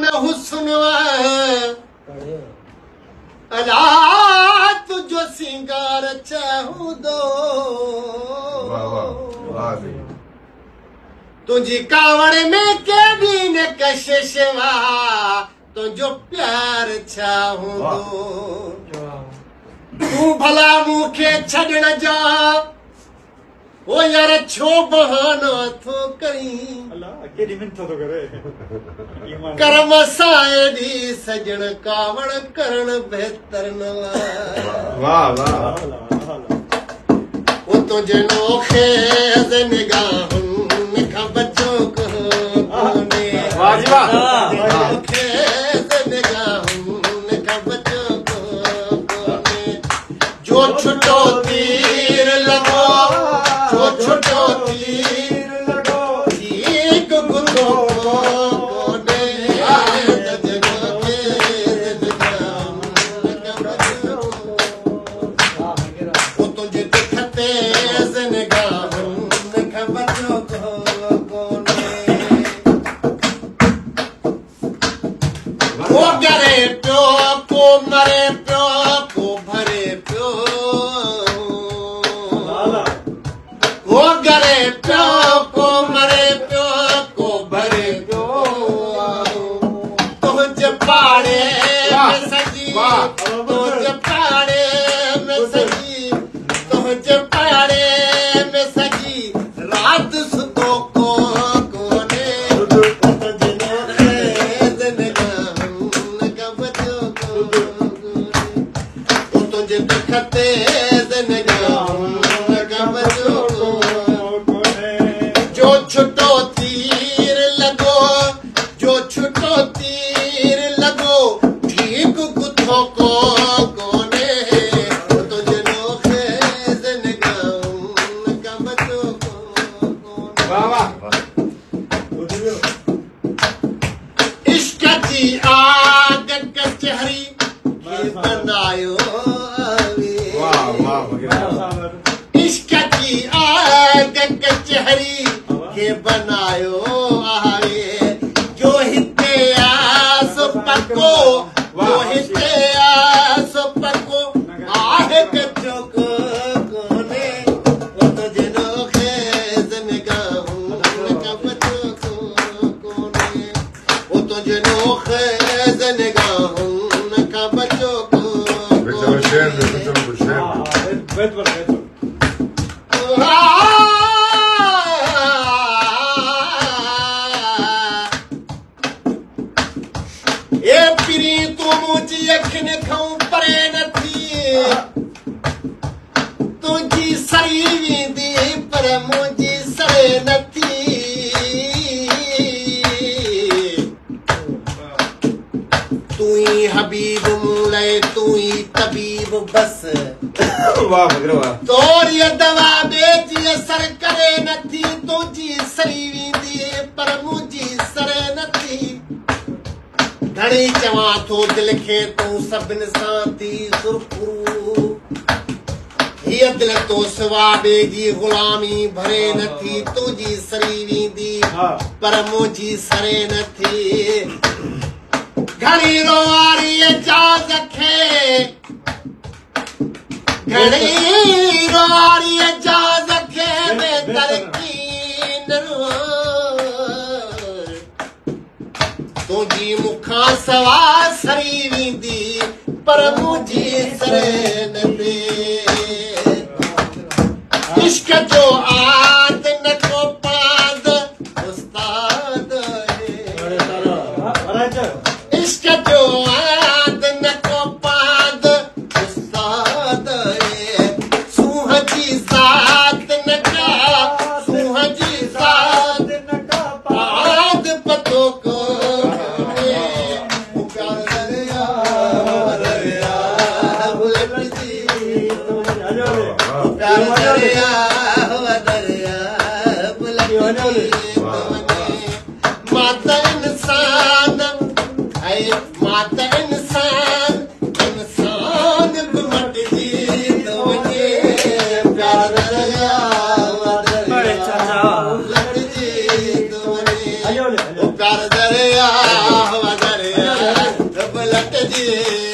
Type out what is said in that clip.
न हुस्नवा अला तुझो सिंगार चाहूं दो तुझी कावड़ में केडी ने कशिशवा तुझो प्यार चाहूं दो तू भला मुखे छड़न जा ओ यार छो बहाना थो करी अल्लाह केडी मिन्नत तो करे करम साएडी सजण कावड़ करण बेहतर न वाह वाह ओ तुझे नोखे निगाहुन खां बचो कोने वाह जी वाह नोखे निगाहुन खां बचो कोने जो छुटो तीर लगो जो छुटो तीर लगो ठीक गुंदो कोने तुझे नोखे निगाहुन खां बचो ओ तुझे दिखते निगाहुन खां बचो कोने वो करे प्यो को मरे प्यो को भरे प्यो वो करे प्यो को मरे प्यो को भरे प्यो तुझ पाड़े में सजी तुझ पाड़े में सजी तुझ पाड़े में सजी रात सुतो को कोने तुझे दिखते जो छुटो तीर लगो जो छुटो तीर लगो ठीक कुथो को कोने तुझे नोखे निगाहुन का बचो कोने वाह वाह इश्क जी आग कचहरी के बनायो वाह वाह इश्क की आग कचहरी के बनायो आए जो हिते आस पको जो हिते आस पको आहे कचो कोने ओ तुझे नोखे निगाहुन का बचो कोने ओ तुझे नोखे निगाहुन का बचो बेचारा शेर दे बेचारा शेर बेट बेट ए पिरी तू मुझी अखिन खां परे नथी तुझी सही वेंदी पर मुंहिंजी सरे नथी तू ही हबीब मूले तू ही तबीब बस वाह बकरे वाह तोरी दवा बेजी असर करे नथी तुझी सही वेंदी पर मुंहिंजी सरे नथी घणी चवां थो दिल खे तूं सभिनि सां थी सुरखुरू हीअ दिल तो सिवा ॿिए जी ग़ुलामी भरे नथी तुंहिंजी सरी वेंदी पर मुंहिंजी सरे नथी घणी रोवारीअ जाज़ खे घणी रोवारीअ जाज़ खे बेतरकीन तुझी मुखां सवा सरी वेंदी पर मुंहिंजी सरे नथी इश्क जो आद न को पाद उस्ताद इश्क जो आद न को पाद उस्ताद सूह जी ज़ात न का सूह जी ज़ात न का पाद पतो को माता इंसान है माता इंसान इंसान भी मट जी तुझे प्यार दरिया बड़े चाचा लड़ जी तुझे आयो ले प्यार दरिया लट जी